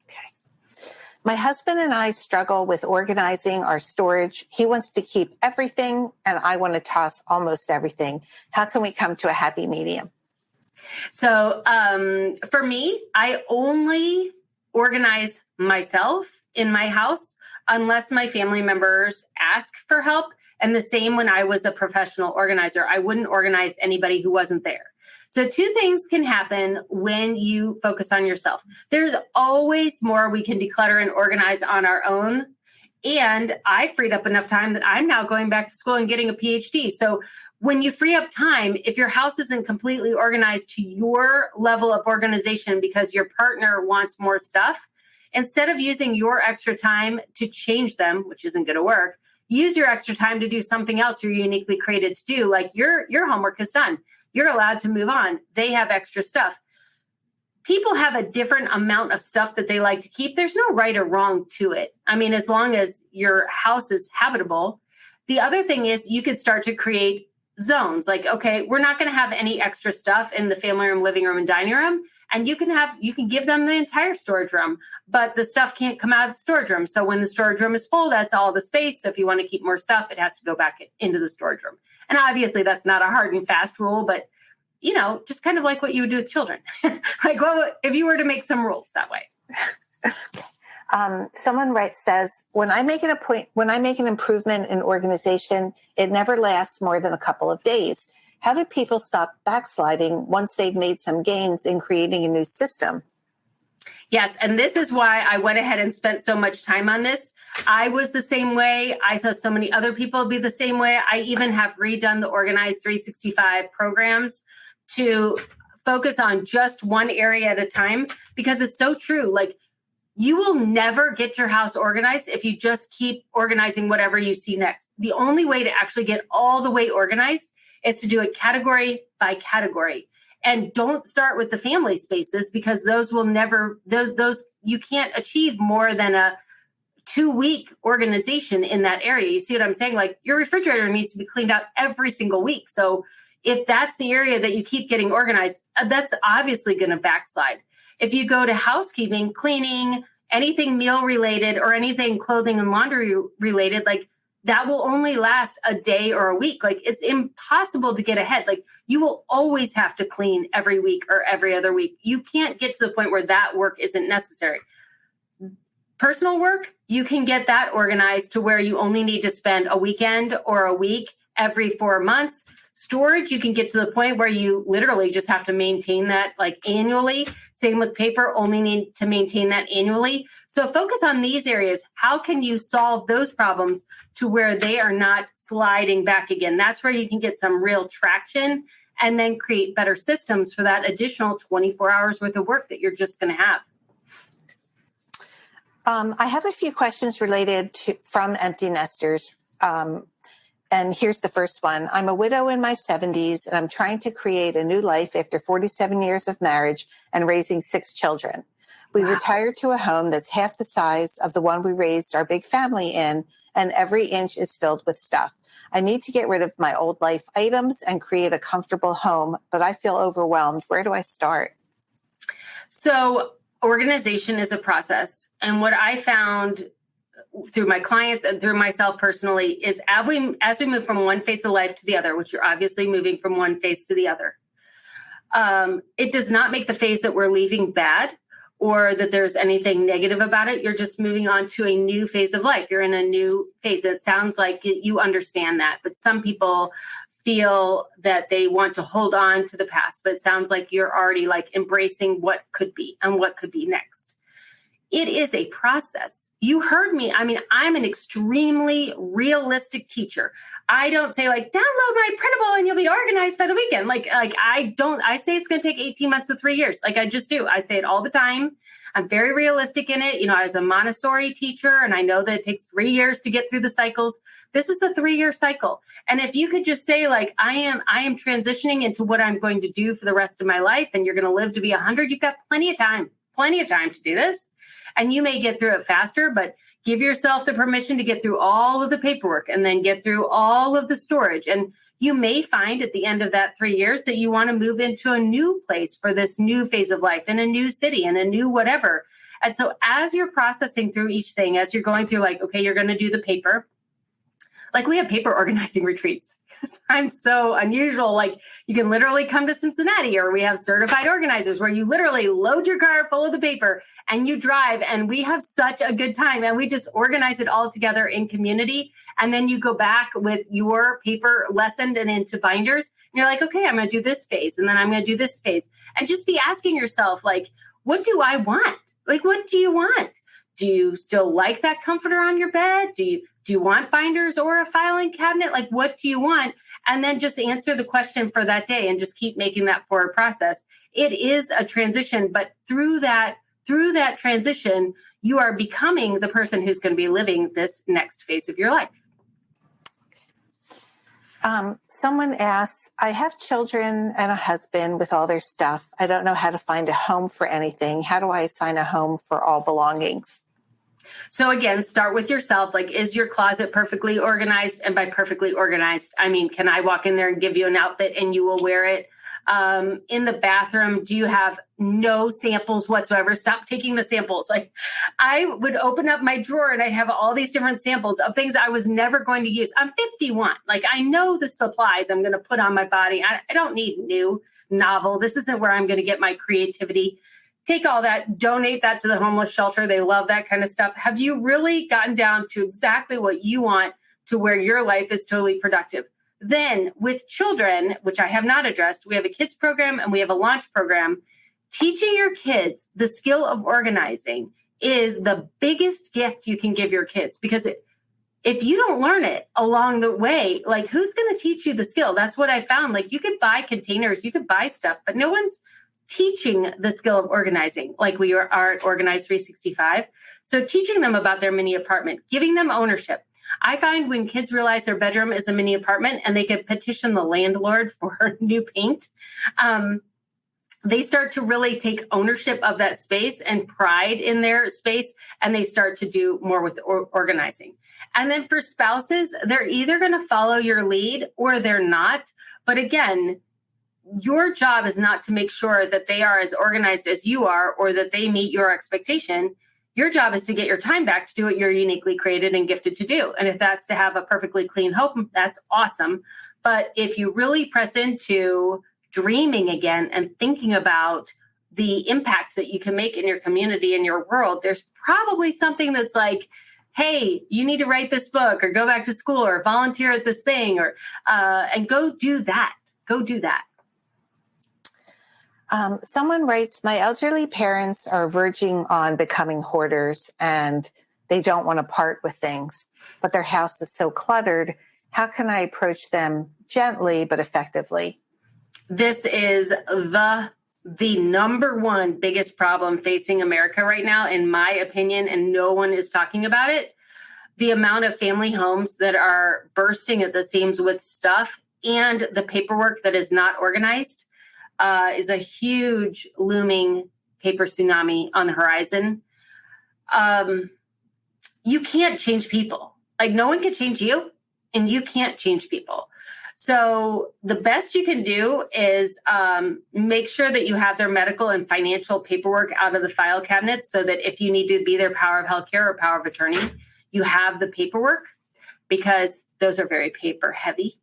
Okay. My husband and I struggle with organizing our storage. He wants to keep everything and I want to toss almost everything. How can we come to a happy medium? So for me, I only organize myself in my house unless my family members ask for help. And the same when I was a professional organizer, I wouldn't organize anybody who wasn't there. So 2 things can happen when you focus on yourself. There's always more we can declutter and organize on our own. And I freed up enough time that I'm now going back to school and getting a PhD. So when you free up time, if your house isn't completely organized to your level of organization because your partner wants more stuff, instead of using your extra time to change them, which isn't going to work, use your extra time to do something else you're uniquely created to do. Like your homework is done. You're allowed to move on. They have extra stuff. People have a different amount of stuff that they like to keep. There's no right or wrong to it. As long as your house is habitable. The other thing is you could start to create zones. Like, okay, we're not going to have any extra stuff in the family room, living room, and dining room. And you can give them the entire storage room, but the stuff can't come out of the storage room. So when the storage room is full, that's all the space. So if you want to keep more stuff, it has to go back into the storage room. And obviously that's not a hard and fast rule, but just kind of like what you would do with children. Like, well, if you were to make some rules that way. Someone says, when I make an improvement in organization, it never lasts more than a couple of days. How do people stop backsliding once they've made some gains in creating a new system? Yes. And this is why I went ahead and spent so much time on this. I was the same way. I saw so many other people be the same way. I even have redone the Organized 365 programs to focus on just one area at a time, because it's so true. Like, you will never get your house organized if you just keep organizing whatever you see next. The only way to actually get all the way organized is to do it category by category. And don't start with the family spaces, because those will never, those you can't achieve more than a 2-week organization in that area. You see what I'm saying? Like, your refrigerator needs to be cleaned out every single week. So if that's the area that you keep getting organized, that's obviously going to backslide. If you go to housekeeping, cleaning, anything meal related or anything clothing and laundry related, like, that will only last a day or a week. Like, it's impossible to get ahead. Like, you will always have to clean every week or every other week. You can't get to the point where that work isn't necessary. Personal work, you can get that organized to where you only need to spend a weekend or a week every 4 months. Storage, you can get to the point where you literally just have to maintain that like annually. Same with paper, only need to maintain that annually. So focus on these areas. How can you solve those problems to where they are not sliding back again? That's where you can get some real traction and then create better systems for that additional 24 hours worth of work that you're just going to have. I have a few questions related to from empty nesters. And here's the first one. I'm a widow in my 70s, and I'm trying to create a new life after 47 years of marriage and raising 6 children. We retired to a home that's half the size of the one we raised our big family in, and every inch is filled with stuff. I need to get rid of my old life items and create a comfortable home, but I feel overwhelmed. Where do I start? So organization is a process. And what I found through my clients and through myself personally is as we move from one phase of life to the other, which you're obviously moving from one phase to the other, it does not make the phase that we're leaving bad or that there's anything negative about it. You're just moving on to a new phase of life. You're in a new phase. It sounds like you understand that, but some people feel that they want to hold on to the past, but it sounds like you're already like embracing what could be and what could be next. It is a process. You heard me. I mean, I'm an extremely realistic teacher. I don't say like, download my printable and you'll be organized by the weekend. I say it's going to take 18 months to 3 years. Like I just do. I say it all the time. I'm very realistic in it. You know, I was a Montessori teacher and I know that it takes 3 years to get through the cycles. This is a 3-year cycle. And if you could just say like, I am transitioning into what I'm going to do for the rest of my life and you're going to live to be 100, you've got plenty of time to do this. And you may get through it faster, but give yourself the permission to get through all of the paperwork and then get through all of the storage. And you may find at the end of that 3 years that you want to move into a new place for this new phase of life in a new city and a new whatever. And so as you're processing through each thing, as you're going through like, okay, you're going to do the paper. Like we have paper organizing retreats because I'm so unusual. Like you can literally come to Cincinnati, or we have certified organizers where you literally load your car full of the paper and you drive, and we have such a good time and we just organize it all together in community. And then you go back with your paper lessened and into binders. And you're like, okay, I'm going to do this phase. And then I'm going to do this phase, and just be asking yourself, like, what do I want? Like, what do you want? Do you still like that comforter on your bed? Do you want binders or a filing cabinet? Like, what do you want? And then just answer the question for that day and just keep making that forward process. It is a transition, but through that transition, you are becoming the person who's going to be living this next phase of your life. Someone asks, I have children and a husband with all their stuff. I don't know how to find a home for anything. How do I assign a home for all belongings? So again, start with yourself. Like, is your closet perfectly organized? And by perfectly organized, I mean, can I walk in there and give you an outfit and you will wear it? In the bathroom, do you have no samples whatsoever? Stop taking the samples. Like, I would open up my drawer and I'd have all these different samples of things I was never going to use. I'm 51. Like, I know the supplies I'm going to put on my body. I don't need new novel. This isn't where I'm going to get my creativity. Take all that, donate that to the homeless shelter. They love that kind of stuff. Have you really gotten down to exactly what you want to where your life is totally productive? Then with children, which I have not addressed, we have a kids program and we have a launch program. Teaching your kids the skill of organizing is the biggest gift you can give your kids, because if you don't learn it along the way, like, who's going to teach you the skill? That's what I found. Like, you could buy containers, you could buy stuff, but no one's teaching the skill of organizing like we are at Organize 365. So teaching them about their mini apartment, giving them ownership. I find when kids realize their bedroom is a mini apartment and they could petition the landlord for new paint, they start to really take ownership of that space and pride in their space, and they start to do more with organizing. And then for spouses, they're either going to follow your lead or they're not. But again, your job is not to make sure that they are as organized as you are or that they meet your expectation. Your job is to get your time back to do what you're uniquely created and gifted to do. And if that's to have a perfectly clean home, that's awesome. But if you really press into dreaming again and thinking about the impact that you can make in your community and your world, there's probably something that's like, hey, you need to write this book or go back to school or volunteer at this thing or and go do that. Go do that. Someone writes, my elderly parents are verging on becoming hoarders and they don't want to part with things, but their house is so cluttered. How can I approach them gently but effectively? This is the number one biggest problem facing America right now, in my opinion, and no one is talking about it. The amount of family homes that are bursting at the seams with stuff and the paperwork that is not organized is a huge looming paper tsunami on the horizon. You can't change people. Like, no one can change you, and you can't change people. So the best you can do is make sure that you have their medical and financial paperwork out of the file cabinet so that if you need to be their power of healthcare or power of attorney, you have the paperwork, because those are very paper heavy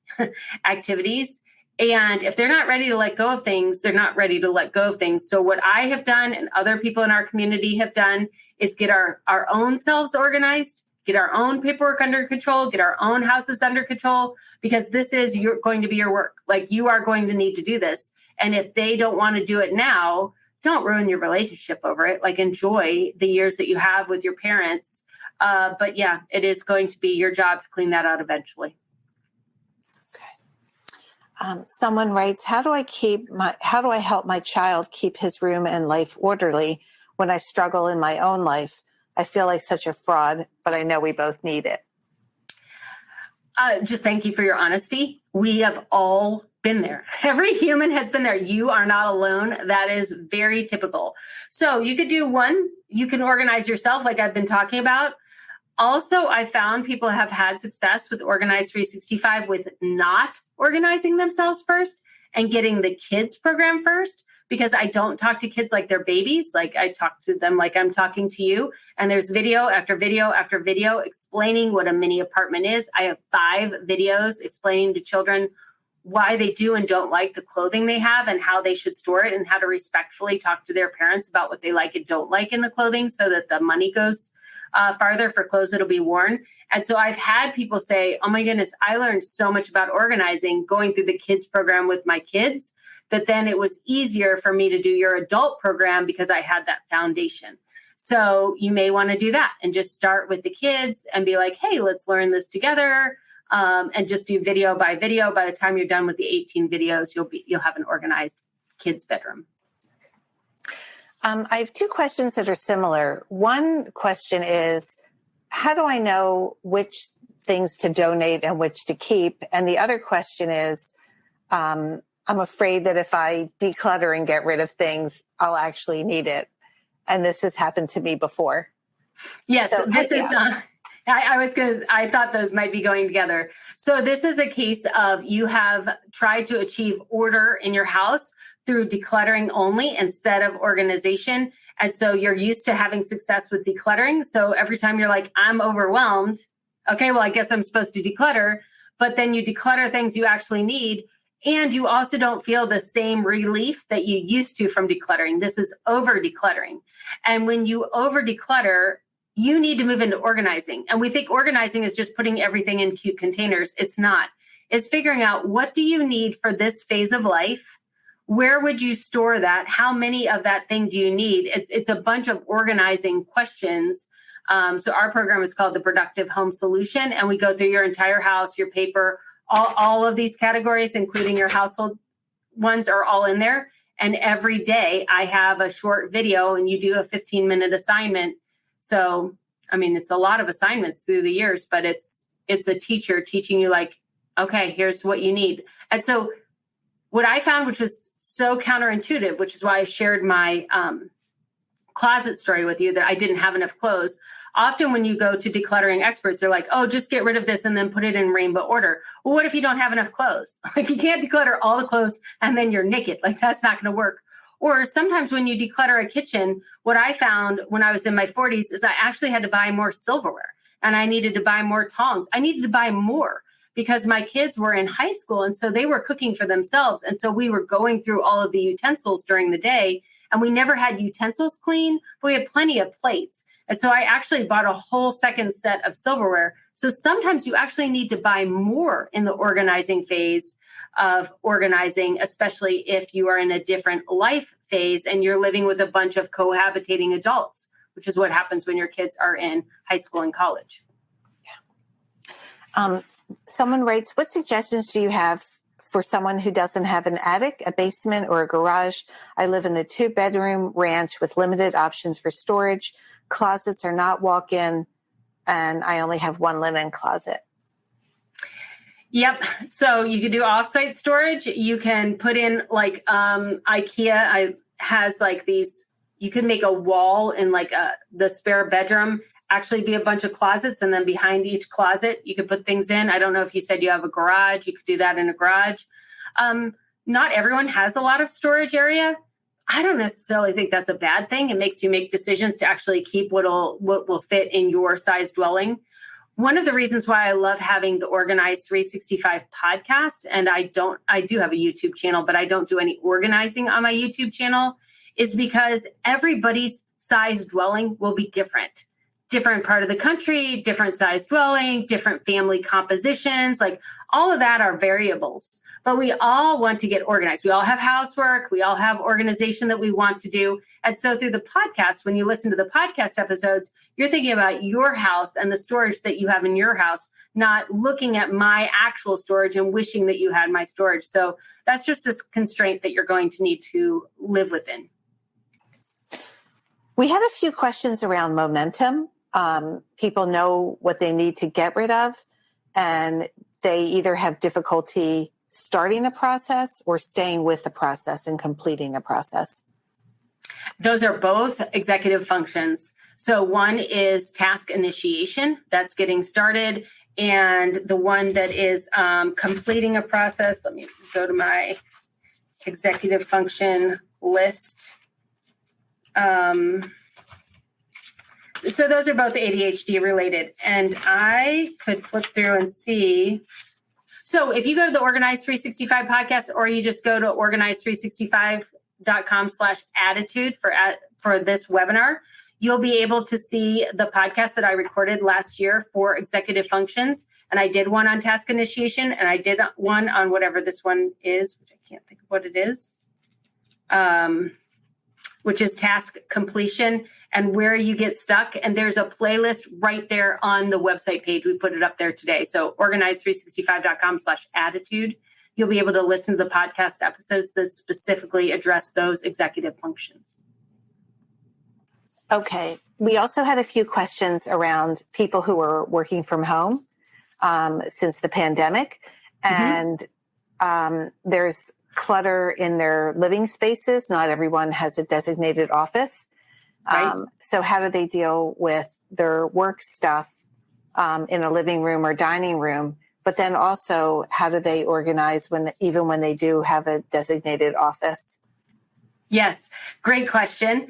activities. And if they're not ready to let go of things, they're not ready to let go of things. So what I have done and other people in our community have done is get our own selves organized, get our own paperwork under control, get our own houses under control, because this is going to be your work. Like, you are going to need to do this. And if they don't want to do it now, don't ruin your relationship over it. Like, enjoy the years that you have with your parents. But yeah, it is going to be your job to clean that out eventually. Someone writes, how do I help my child keep his room and life orderly when I struggle in my own life? I feel like such a fraud, but I know we both need it. Just thank you for your honesty. We have all been there. Every human has been there. You are not alone. That is very typical. So you could do one, you can organize yourself like I've been talking about. Also, I found people have had success with Organize 365 with not organizing themselves first and getting the kids program first, because I don't talk to kids like they're babies. Like, I talk to them like I'm talking to you. And there's video after video after video explaining what a mini apartment is. I have 5 videos explaining to children why they do and don't like the clothing they have and how they should store it and how to respectfully talk to their parents about what they like and don't like in the clothing so that the money goes farther for clothes that'll be worn. And so I've had people say, oh my goodness, I learned so much about organizing going through the kids program with my kids, that then it was easier for me to do your adult program because I had that foundation. So you may want to do that and just start with the kids and be like, hey, let's learn this together. And just do video by video. By the time you're done with the 18 videos, you'll have an organized kids bedroom. I have 2 questions that are similar. One question is, how do I know which things to donate and which to keep? And the other question is, I'm afraid that if I declutter and get rid of things, I'll actually need it. And this has happened to me before. Yes, so, I thought those might be going together. So this is a case of you have tried to achieve order in your house through decluttering only instead of organization. And so you're used to having success with decluttering. So every time you're like, I'm overwhelmed. Okay, well, I guess I'm supposed to declutter. But then you declutter things you actually need. And you also don't feel the same relief that you used to from decluttering. This is over decluttering. And when you over declutter, you need to move into organizing. And we think organizing is just putting everything in cute containers. It's not. It's figuring out, what do you need for this phase of life? Where would you store that? How many of that thing do you need? It's a bunch of organizing questions. So our program is called the Productive Home Solution. And we go through your entire house, your paper, all of these categories, including your household ones, are all in there. And every day I have a short video and you do a 15-minute assignment. So, I mean, it's a lot of assignments through the years, but it's a teacher teaching you, like, okay, here's what you need. And so what I found, which was so counterintuitive, which is why I shared my closet story with you, that I didn't have enough clothes. Often when you go to decluttering experts, they're like, oh, just get rid of this and then put it in rainbow order. Well, what if you don't have enough clothes? Like, you can't declutter all the clothes and then you're naked. Like, that's not going to work. Or sometimes when you declutter a kitchen, what I found when I was in my 40s is I actually had to buy more silverware, and I needed to buy more tongs. I needed to buy more because my kids were in high school, and so they were cooking for themselves. And so we were going through all of the utensils during the day, and we never had utensils clean, but we had plenty of plates. And so I actually bought a whole second set of silverware. So sometimes you actually need to buy more in the organizing phase of organizing, especially if you are in a different life phase and you're living with a bunch of cohabitating adults, which is what happens when your kids are in high school and college. Yeah. Someone writes, what suggestions do you have for someone who doesn't have an attic, a basement, or a garage? I live in a 2-bedroom ranch with limited options for storage. Closets are not walk-in, and I only have one linen closet. Yep. So you can do offsite storage. You can put in like IKEA has like these, you can make a wall in like the spare bedroom, actually be a bunch of closets. And then behind each closet, you could put things in. I don't know if you said you have a garage, you could do that in a garage. Not everyone has a lot of storage area. I don't necessarily think that's a bad thing. It makes you make decisions to actually keep what will fit in your size dwelling. One of the reasons why I love having the Organized 365 podcast, and I do have a YouTube channel, but I don't do any organizing on my YouTube channel, is because everybody's size dwelling will be different. Different part of the country, different size dwelling, different family compositions, like all of that are variables. But we all want to get organized. We all have housework. We all have organization that we want to do. And so through the podcast, when you listen to the podcast episodes, you're thinking about your house and the storage that you have in your house, not looking at my actual storage and wishing that you had my storage. So that's just a constraint that you're going to need to live within. We had a few questions around momentum. People know what they need to get rid of, and they either have difficulty starting the process or staying with the process and completing the process. Those are both executive functions. So one is task initiation, that's getting started. And the one that is completing a process, let me go to my executive function list. So those are both ADHD related. And I could flip through and see. So if you go to the Organized 365 podcast, or you just go to organized365.com/attitude for this webinar, you'll be able to see the podcast that I recorded last year for executive functions. And I did one on task initiation, and I did one on whatever this one is, which I can't think of what it is, which is task completion and where you get stuck. And there's a playlist right there on the website page. We put it up there today. So organized365.com/attitude. You'll be able to listen to the podcast episodes that specifically address those executive functions. Okay. We also had a few questions around people who are working from home since the pandemic. And there's clutter in their living spaces. Not everyone has a designated office. Right. So how do they deal with their work stuff in a living room or dining room? But then also, how do they organize even when they do have a designated office? Yes, great question.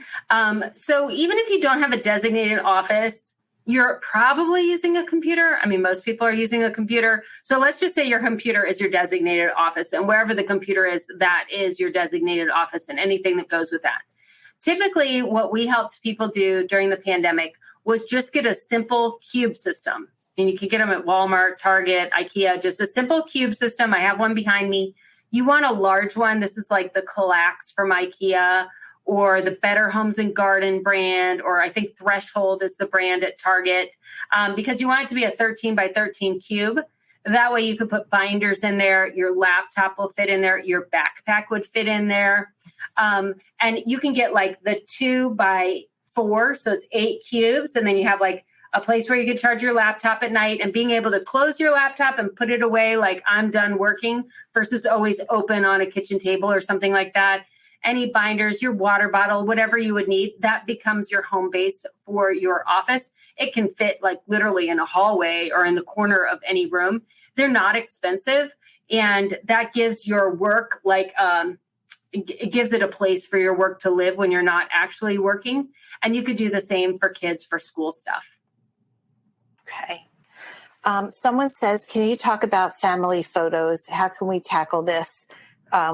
So even if you don't have a designated office, you're probably using a computer. I mean, most people are using a computer. So let's just say your computer is your designated office, and wherever the computer is, that is your designated office, and anything that goes with that. Typically, what we helped people do during the pandemic was just get a simple cube system. And you can get them at Walmart, Target, IKEA, just a simple cube system. I have one behind me. You want a large one. This is like the Collax from IKEA, or the Better Homes and Garden brand, or I think Threshold is the brand at Target, because you want it to be a 13 by 13 cube. That way you could put binders in there. Your laptop will fit in there. Your backpack would fit in there. And you can get like the 2 by 4. So it's 8 cubes. And then you have like a place where you can charge your laptop at night, and being able to close your laptop and put it away like I'm done working versus always open on a kitchen table or something like that. Any binders, your water bottle, whatever you would need, that becomes your home base for your office. It can fit like literally in a hallway or in the corner of any room. They're not expensive. And that gives your work like, it gives it a place for your work to live when you're not actually working. And you could do the same for kids for school stuff. Okay. Someone says, can you talk about family photos? How can we tackle this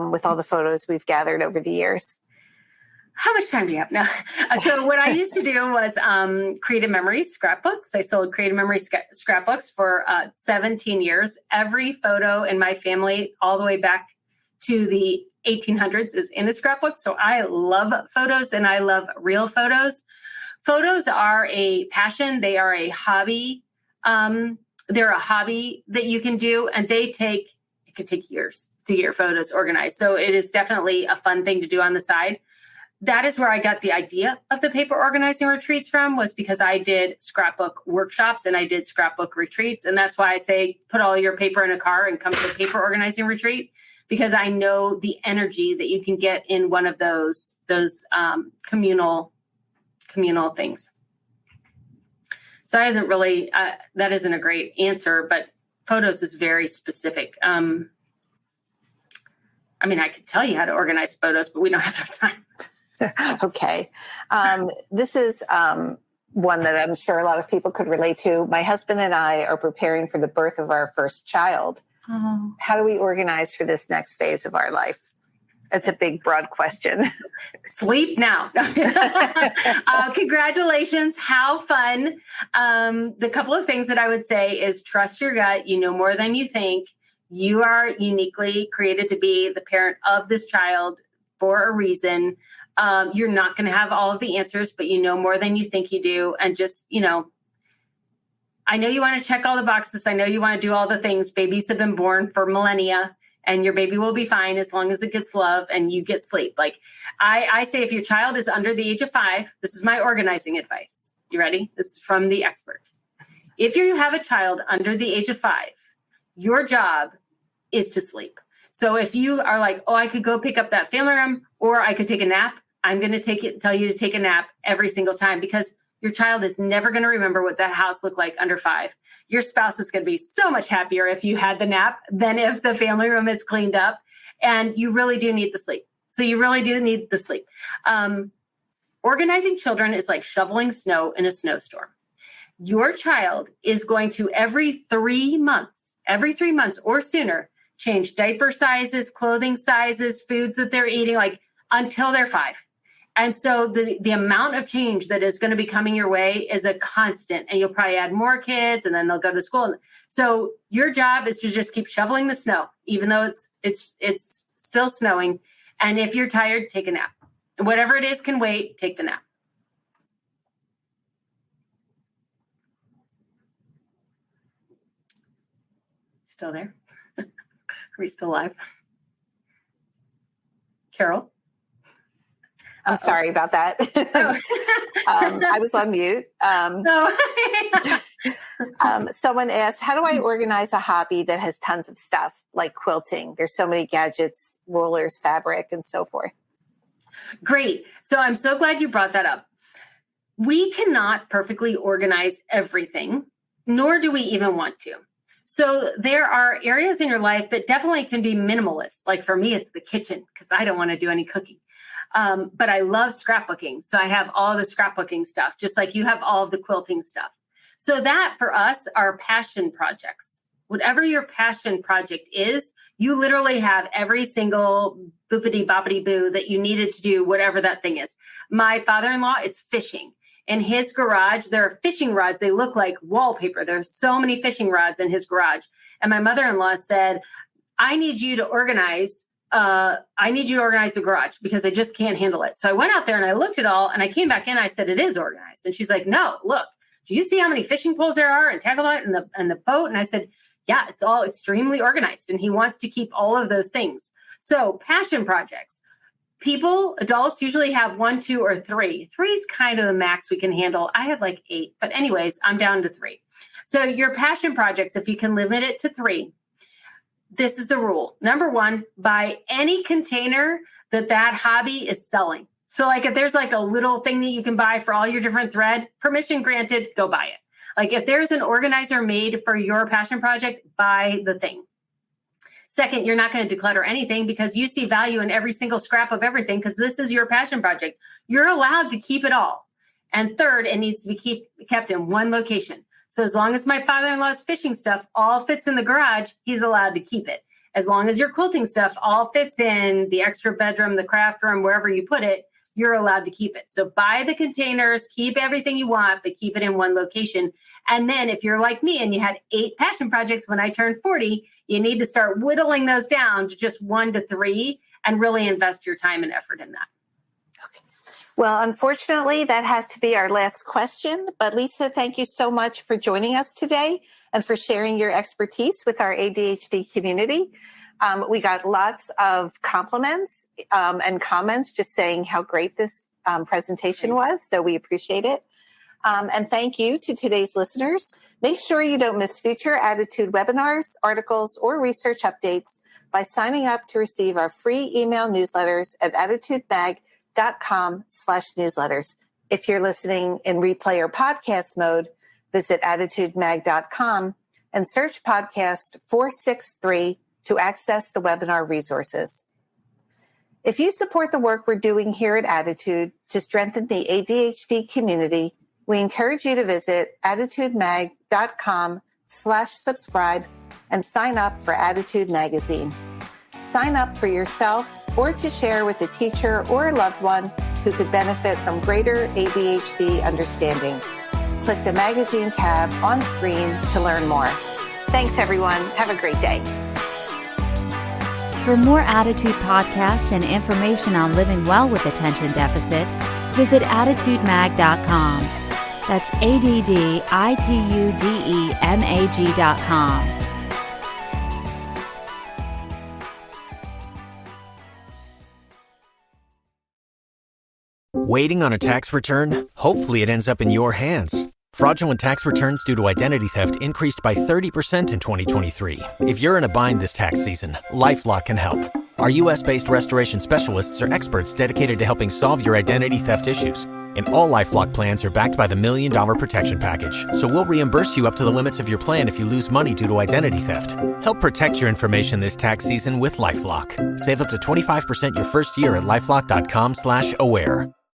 with all the photos we've gathered over the years? How much time do you have now? So what I used to do was creative memory scrapbooks. I sold creative memory scrapbooks for 17 years. Every photo in my family, all the way back to the 1800s, is in a scrapbook. So I love photos, and I love real photos. Photos are a passion. They are a hobby. They're a hobby that you can do, and it could take years to get your photos organized. So it is definitely a fun thing to do on the side. That is where I got the idea of the paper organizing retreats from, was because I did scrapbook workshops and I did scrapbook retreats. And that's why I say, put all your paper in a car and come to a paper organizing retreat, because I know the energy that you can get in one of those communal things. So that isn't a great answer, but photos is very specific. I could tell you how to organize photos, but we don't have that time. Okay. This is one that I'm sure a lot of people could relate to. My husband and I are preparing for the birth of our first child. Oh. How do we organize for this next phase of our life? It's a big, broad question. Sleep now. Congratulations. How fun. The couple of things that I would say is trust your gut. You know more than you think. You are uniquely created to be the parent of this child for a reason. You're not going to have all of the answers, but you know more than you think you do. And just, I know you want to check all the boxes. I know you want to do all the things. Babies have been born for millennia, and your baby will be fine as long as it gets love and you get sleep. Like I say, if your child is under the age of 5, this is my organizing advice. You ready? This is from the expert. If you have a child under the age of 5, your job is to sleep. So if you are like, oh, I could go pick up that family room, or I could take a nap, I'm going to tell you to take a nap every single time, because your child is never going to remember what that house looked like under 5. Your spouse is going to be so much happier if you had the nap than if the family room is cleaned up. And you really do need the sleep. So you really do need the sleep. Organizing children is like shoveling snow in a snowstorm. Your child is going to every 3 months or sooner, change diaper sizes, clothing sizes, foods that they're eating, like until they're 5. And so the amount of change that is going to be coming your way is a constant, and you'll probably add more kids, and then they'll go to school. So your job is to just keep shoveling the snow, even though it's still snowing. And if you're tired, take a nap. Whatever it is can wait, take the nap. Still there? Are we still live? Carol? I'm sorry about that. I was on mute. Someone asked, how do I organize a hobby that has tons of stuff, like quilting? There's so many gadgets, rulers, fabric, and so forth. Great. So I'm so glad you brought that up. We cannot perfectly organize everything, nor do we even want to. So there are areas in your life that definitely can be minimalist. Like for me, it's the kitchen, because I don't want to do any cooking. But I love scrapbooking. So I have all the scrapbooking stuff, just like you have all of the quilting stuff. So that for us are passion projects. Whatever your passion project is, you literally have every single boopity boppity boo that you needed to do, whatever that thing is. My father-in-law, it's fishing. In his garage, there are fishing rods. They look like wallpaper. There's so many fishing rods in his garage. And my mother-in-law said, I need you to organize the garage, because I just can't handle it. So I went out there and I looked at all, and I came back in. I said, it is organized. And she's like, no, look, do you see how many fishing poles there are, and tackle net and the boat? And I said, yeah, it's all extremely organized. And he wants to keep all of those things. So passion projects. Adults usually have 1, 2, or 3. 3 is kind of the max we can handle. I have like 8, but anyways, I'm down to 3. So your passion projects, if you can limit it to 3, this is the rule. Number 1, buy any container that hobby is selling. So like if there's like a little thing that you can buy for all your different thread, permission granted, go buy it. Like if there's an organizer made for your passion project, buy the thing. Second, you're not going to declutter anything because you see value in every single scrap of everything because this is your passion project. You're allowed to keep it all. And third, it needs to be kept in one location. So as long as my father-in-law's fishing stuff all fits in the garage, he's allowed to keep it. As long as your quilting stuff all fits in the extra bedroom, the craft room, wherever you put it, you're allowed to keep it. So buy the containers, keep everything you want, but keep it in one location. And then if you're like me and you had 8 passion projects when I turned 40, you need to start whittling those down to just 1 to 3 and really invest your time and effort in that. Okay. Well, unfortunately, that has to be our last question. But Lisa, thank you so much for joining us today and for sharing your expertise with our ADHD community. We got lots of compliments and comments just saying how great this presentation was. So we appreciate it. And thank you to today's listeners. Make sure you don't miss future Attitude webinars, articles, or research updates by signing up to receive our free email newsletters at attitudemag.com/newsletters. If you're listening in replay or podcast mode, visit attitudemag.com and search podcast 463 to access the webinar resources. If you support the work we're doing here at Attitude to strengthen the ADHD community, we encourage you to visit attitudemag.com/subscribe and sign up for Attitude Magazine. Sign up for yourself or to share with a teacher or a loved one who could benefit from greater ADHD understanding. Click the magazine tab on screen to learn more. Thanks, everyone. Have a great day. For more Attitude podcasts and information on living well with attention deficit, visit attitudemag.com. That's ADDITUDEMAG.com. Waiting on a tax return? Hopefully it ends up in your hands. Fraudulent tax returns due to identity theft increased by 30% in 2023. If you're in a bind this tax season, LifeLock can help. Our U.S.-based restoration specialists are experts dedicated to helping solve your identity theft issues. And all LifeLock plans are backed by the $1 Million Protection Package. So we'll reimburse you up to the limits of your plan if you lose money due to identity theft. Help protect your information this tax season with LifeLock. Save up to 25% your first year at LifeLock.com/aware.